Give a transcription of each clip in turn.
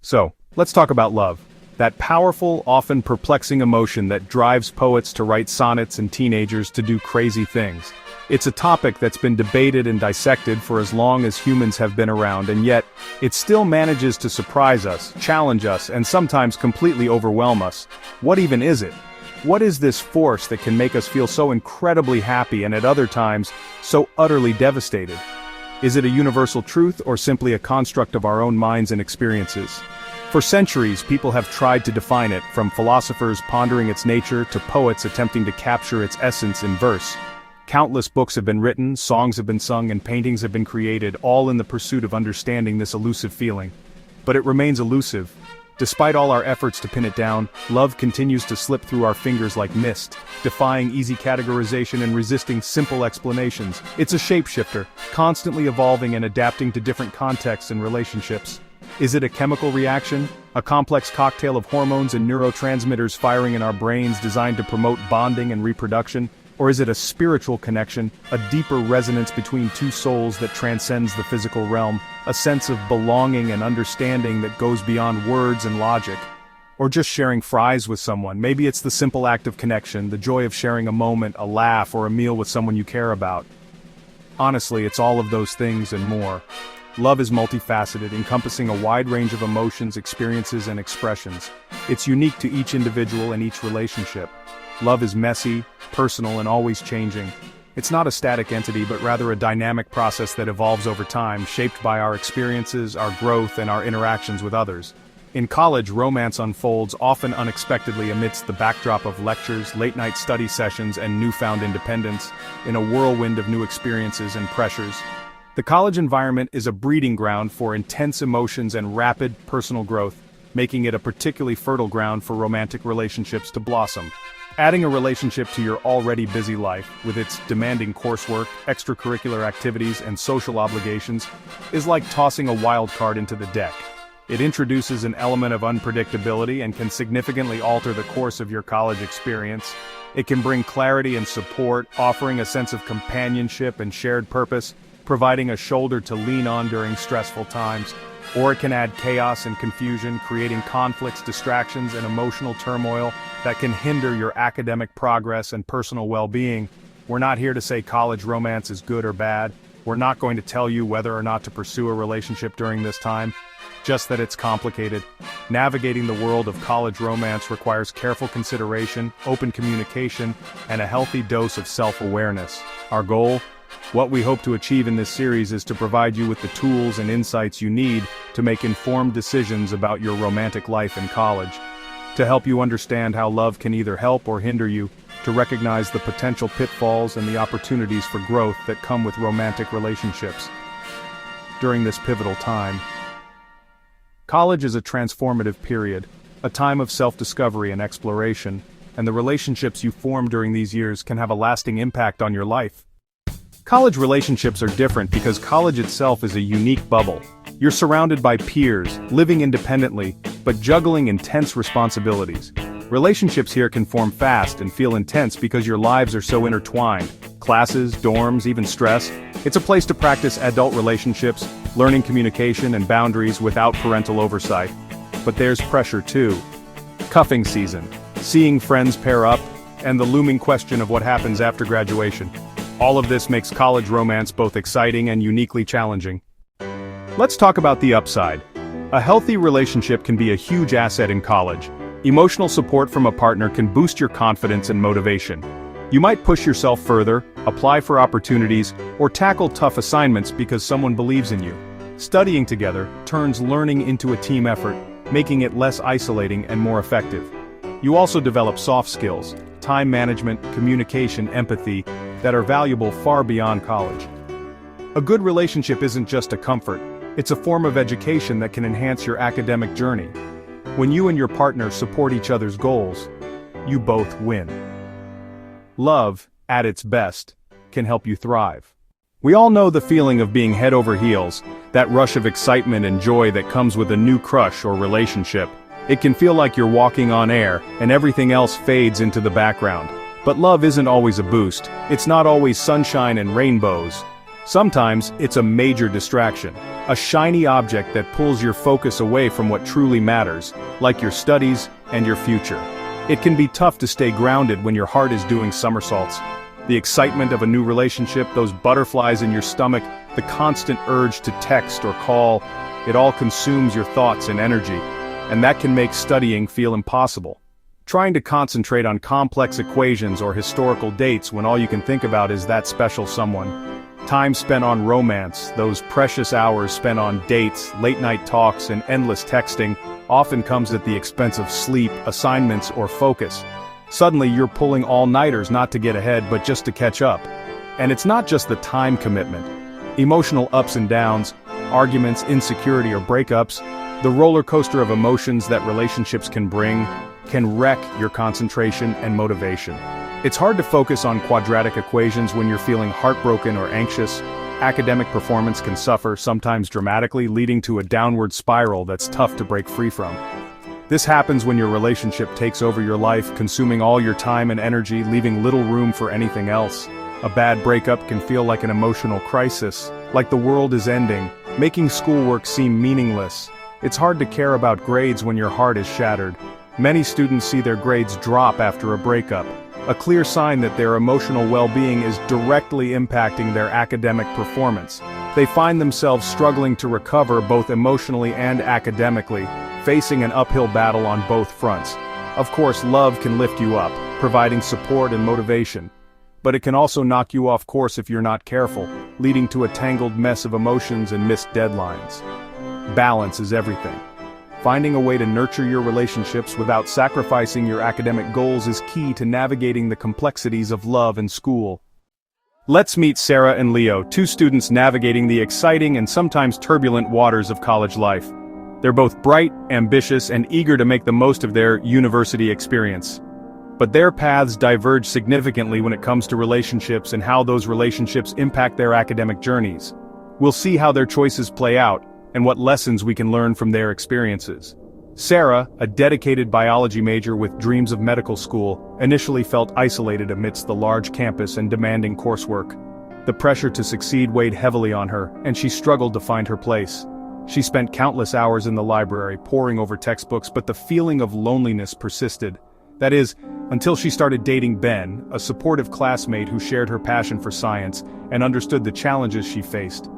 So, let's talk about love. That powerful, often perplexing emotion that drives poets to write sonnets and teenagers to do crazy things. It's a topic that's been debated and dissected for as long as humans have been around, and yet, it still manages to surprise us, challenge us, and sometimes completely overwhelm us. What even is it? What is this force that can make us feel so incredibly happy and at other times, so utterly devastated? Is it a universal truth or simply a construct of our own minds and experiences? For centuries, people have tried to define it, from philosophers pondering its nature to poets attempting to capture its essence in verse. Countless books have been written, songs have been sung, and paintings have been created, all in the pursuit of understanding this elusive feeling. But it remains elusive. Despite all our efforts to pin it down, love continues to slip through our fingers like mist, defying easy categorization and resisting simple explanations. It's a shapeshifter, constantly evolving and adapting to different contexts and relationships. Is it a chemical reaction? A complex cocktail of hormones and neurotransmitters firing in our brains designed to promote bonding and reproduction? Or is it a spiritual connection, a deeper resonance between two souls that transcends the physical realm, a sense of belonging and understanding that goes beyond words and logic? Or just sharing fries with someone? Maybe it's the simple act of connection, the joy of sharing a moment, a laugh, or a meal with someone you care about. Honestly, it's all of those things and more. Love is multifaceted, encompassing a wide range of emotions, experiences, and expressions. It's unique to each individual and each relationship. Love is messy, personal, and always changing. It's not a static entity but rather a dynamic process that evolves over time, shaped by our experiences, our growth, and our interactions with others. In college, romance unfolds often unexpectedly amidst the backdrop of lectures, late-night study sessions, and newfound independence, in a whirlwind of new experiences and pressures. The college environment is a breeding ground for intense emotions and rapid personal growth, making it a particularly fertile ground for romantic relationships to blossom. Adding a relationship to your already busy life, with its demanding coursework, extracurricular activities, and social obligations, is like tossing a wild card into the deck. It introduces an element of unpredictability and can significantly alter the course of your college experience. It can bring clarity and support, offering a sense of companionship and shared purpose, providing a shoulder to lean on during stressful times. Or it can add chaos and confusion, creating conflicts, distractions, and emotional turmoil that can hinder your academic progress and personal well-being. We're not here to say college romance is good or bad. We're not going to tell you whether or not to pursue a relationship during this time, just that it's complicated. Navigating the world of college romance requires careful consideration, open communication, and a healthy dose of self-awareness. Our goal? What we hope to achieve in this series is to provide you with the tools and insights you need to make informed decisions about your romantic life in college. To help you understand how love can either help or hinder you, to recognize the potential pitfalls and the opportunities for growth that come with romantic relationships. During this pivotal time, college is a transformative period, a time of self-discovery and exploration, and the relationships you form during these years can have a lasting impact on your life. College relationships are different because college itself is a unique bubble. You're surrounded by peers, living independently, but juggling intense responsibilities. Relationships here can form fast and feel intense because your lives are so intertwined. Classes, dorms, even stress. It's a place to practice adult relationships, learning communication and boundaries without parental oversight. But there's pressure too. Cuffing season, seeing friends pair up, and the looming question of what happens after graduation. All of this makes college romance both exciting and uniquely challenging. Let's talk about the upside. A healthy relationship can be a huge asset in college. Emotional support from a partner can boost your confidence and motivation. You might push yourself further, apply for opportunities, or tackle tough assignments because someone believes in you. Studying together turns learning into a team effort, making it less isolating and more effective. You also develop soft skills, time management, communication, empathy, that are valuable far beyond college. A good relationship isn't just a comfort, it's a form of education that can enhance your academic journey. When you and your partner support each other's goals, you both win. Love, at its best, can help you thrive. We all know the feeling of being head over heels, that rush of excitement and joy that comes with a new crush or relationship. It can feel like you're walking on air, and everything else fades into the background. But love isn't always a boost. It's not always sunshine and rainbows. Sometimes, it's a major distraction, a shiny object that pulls your focus away from what truly matters, like your studies and your future. It can be tough to stay grounded when your heart is doing somersaults. The excitement of a new relationship, those butterflies in your stomach, the constant urge to text or call, it all consumes your thoughts and energy, and that can make studying feel impossible. Trying to concentrate on complex equations or historical dates when all you can think about is that special someone. Time spent on romance, those precious hours spent on dates, late-night talks, and endless texting, often comes at the expense of sleep, assignments, or focus. Suddenly you're pulling all-nighters not to get ahead but just to catch up. And it's not just the time commitment. Emotional ups and downs, arguments, insecurity, or breakups, the roller coaster of emotions that relationships can bring, can wreck your concentration and motivation. It's hard to focus on quadratic equations when you're feeling heartbroken or anxious. Academic performance can suffer, sometimes dramatically, leading to a downward spiral that's tough to break free from. This happens when your relationship takes over your life, consuming all your time and energy, leaving little room for anything else. A bad breakup can feel like an emotional crisis, like the world is ending, making schoolwork seem meaningless. It's hard to care about grades when your heart is shattered. Many students see their grades drop after a breakup, a clear sign that their emotional well-being is directly impacting their academic performance. They find themselves struggling to recover both emotionally and academically, facing an uphill battle on both fronts. Of course, love can lift you up, providing support and motivation. But it can also knock you off course if you're not careful, leading to a tangled mess of emotions and missed deadlines. Balance is everything. Finding a way to nurture your relationships without sacrificing your academic goals is key to navigating the complexities of love and school. Let's meet Sarah and Leo, two students navigating the exciting and sometimes turbulent waters of college life. They're both bright, ambitious, and eager to make the most of their university experience. But their paths diverge significantly when it comes to relationships and how those relationships impact their academic journeys. We'll see how their choices play out, and what lessons we can learn from their experiences. Sarah, a dedicated biology major with dreams of medical school, initially felt isolated amidst the large campus and demanding coursework. The pressure to succeed weighed heavily on her, and she struggled to find her place. She spent countless hours in the library, poring over textbooks, but the feeling of loneliness persisted. That is, until she started dating Ben, a supportive classmate who shared her passion for science and understood the challenges she faced.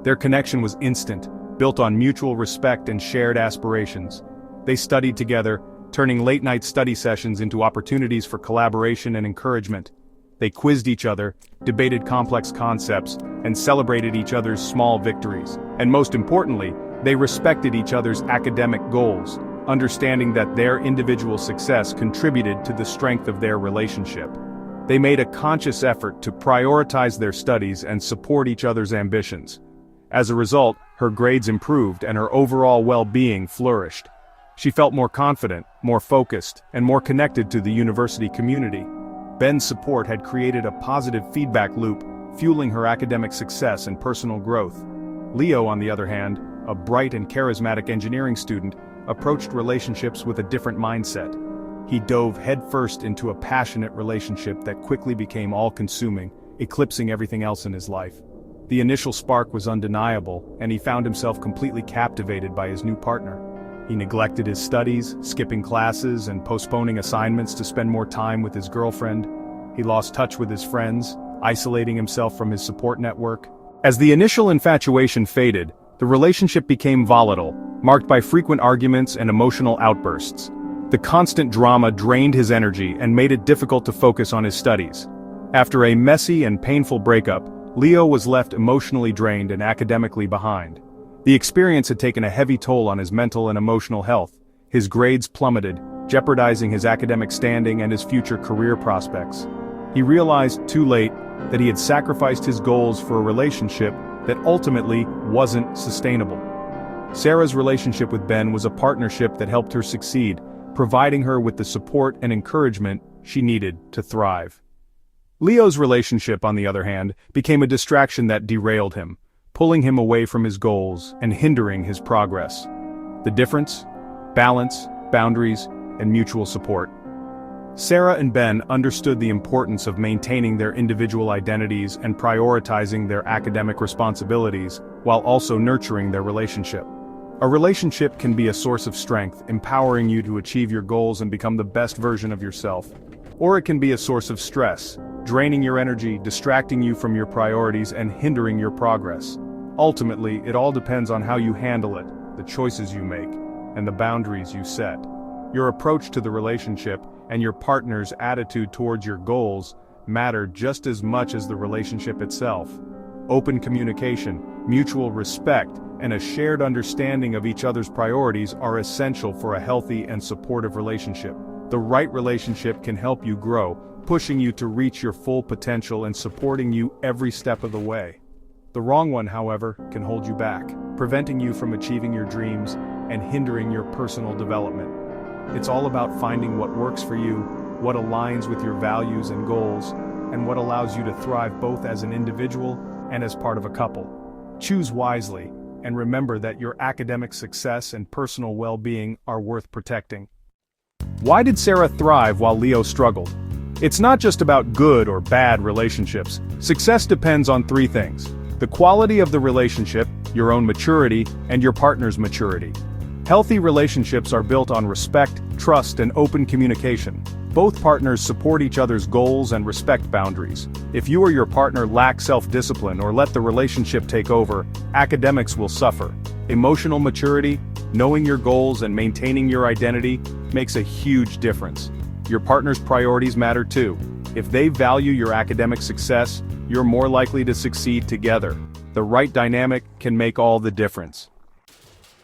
Their connection was instant, built on mutual respect and shared aspirations. They studied together, turning late-night study sessions into opportunities for collaboration and encouragement. They quizzed each other, debated complex concepts, and celebrated each other's small victories. And most importantly, they respected each other's academic goals, understanding that their individual success contributed to the strength of their relationship. They made a conscious effort to prioritize their studies and support each other's ambitions. As a result, her grades improved and her overall well-being flourished. She felt more confident, more focused, and more connected to the university community. Ben's support had created a positive feedback loop, fueling her academic success and personal growth. Leo, on the other hand, a bright and charismatic engineering student, approached relationships with a different mindset. He dove headfirst into a passionate relationship that quickly became all-consuming, eclipsing everything else in his life. The initial spark was undeniable, and he found himself completely captivated by his new partner. He neglected his studies, skipping classes and postponing assignments to spend more time with his girlfriend. He lost touch with his friends, isolating himself from his support network. As the initial infatuation faded, the relationship became volatile, marked by frequent arguments and emotional outbursts. The constant drama drained his energy and made it difficult to focus on his studies. After a messy and painful breakup, Leo was left emotionally drained and academically behind. The experience had taken a heavy toll on his mental and emotional health. His grades plummeted, jeopardizing his academic standing and his future career prospects. He realized, too late, that he had sacrificed his goals for a relationship that ultimately wasn't sustainable. Sarah's relationship with Ben was a partnership that helped her succeed, providing her with the support and encouragement she needed to thrive. Leo's relationship, on the other hand, became a distraction that derailed him, pulling him away from his goals and hindering his progress. The difference? Balance, boundaries, and mutual support. Sarah and Ben understood the importance of maintaining their individual identities and prioritizing their academic responsibilities, while also nurturing their relationship. A relationship can be a source of strength, empowering you to achieve your goals and become the best version of yourself. Or it can be a source of stress, draining your energy, distracting you from your priorities, and hindering your progress. Ultimately, it all depends on how you handle it, the choices you make, and the boundaries you set. Your approach to the relationship and your partner's attitude towards your goals matter just as much as the relationship itself. Open communication, mutual respect, and a shared understanding of each other's priorities are essential for a healthy and supportive relationship. The right relationship can help you grow, pushing you to reach your full potential and supporting you every step of the way. The wrong one, however, can hold you back, preventing you from achieving your dreams and hindering your personal development. It's all about finding what works for you, what aligns with your values and goals, and what allows you to thrive both as an individual and as part of a couple. Choose wisely, and remember that your academic success and personal well-being are worth protecting. Why did Sarah thrive while Leo struggled? It's not just about good or bad relationships. Success depends on three things: the quality of the relationship, your own maturity, and your partner's maturity. Healthy relationships are built on respect, trust, and open communication. Both partners support each other's goals and respect boundaries. If you or your partner lack self-discipline or let the relationship take over, academics will suffer. Emotional maturity, knowing your goals and maintaining your identity, makes a huge difference. Your partner's priorities matter too. If they value your academic success, you're more likely to succeed together. The right dynamic can make all the difference.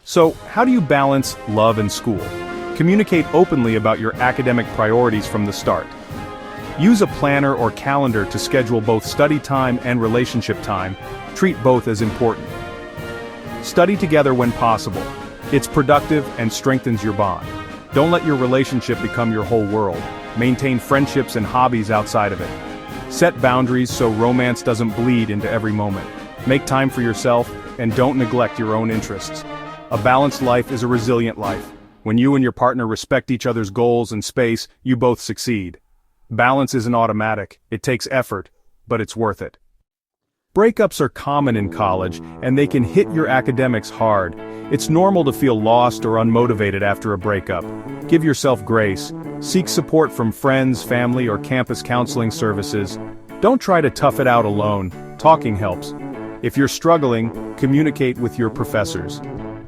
So, how do you balance love and school? Communicate openly about your academic priorities from the start. Use a planner or calendar to schedule both study time and relationship time. Treat both as important. Study together when possible. It's productive and strengthens your bond. Don't let your relationship become your whole world. Maintain friendships and hobbies outside of it. Set boundaries so romance doesn't bleed into every moment. Make time for yourself, and don't neglect your own interests. A balanced life is a resilient life. When you and your partner respect each other's goals and space, you both succeed. Balance isn't automatic, it takes effort, but it's worth it. Breakups are common in college, and they can hit your academics hard. It's normal to feel lost or unmotivated after a breakup. Give yourself grace. Seek support from friends, family, or campus counseling services. Don't try to tough it out alone. Talking helps. If you're struggling, communicate with your professors.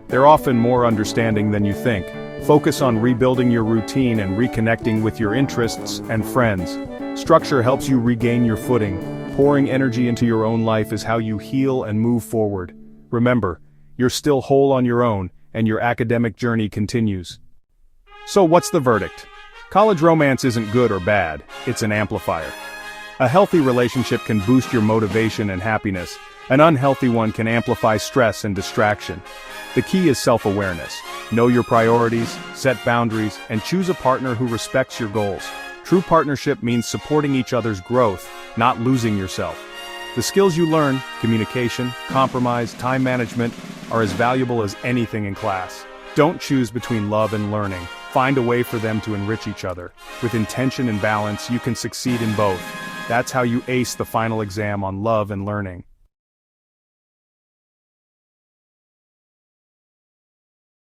They're often more understanding than you think. Focus on rebuilding your routine and reconnecting with your interests and friends. Structure helps you regain your footing. Pouring energy into your own life is how you heal and move forward. Remember, you're still whole on your own, and your academic journey continues. So what's the verdict? College romance isn't good or bad, it's an amplifier. A healthy relationship can boost your motivation and happiness. An unhealthy one can amplify stress and distraction. The key is self-awareness. Know your priorities, set boundaries, and choose a partner who respects your goals. True partnership means supporting each other's growth, not losing yourself. The skills you learn, communication, compromise, time management, are as valuable as anything in class. Don't choose between love and learning. Find a way for them to enrich each other. With intention and balance, you can succeed in both. That's how you ace the final exam on love and learning.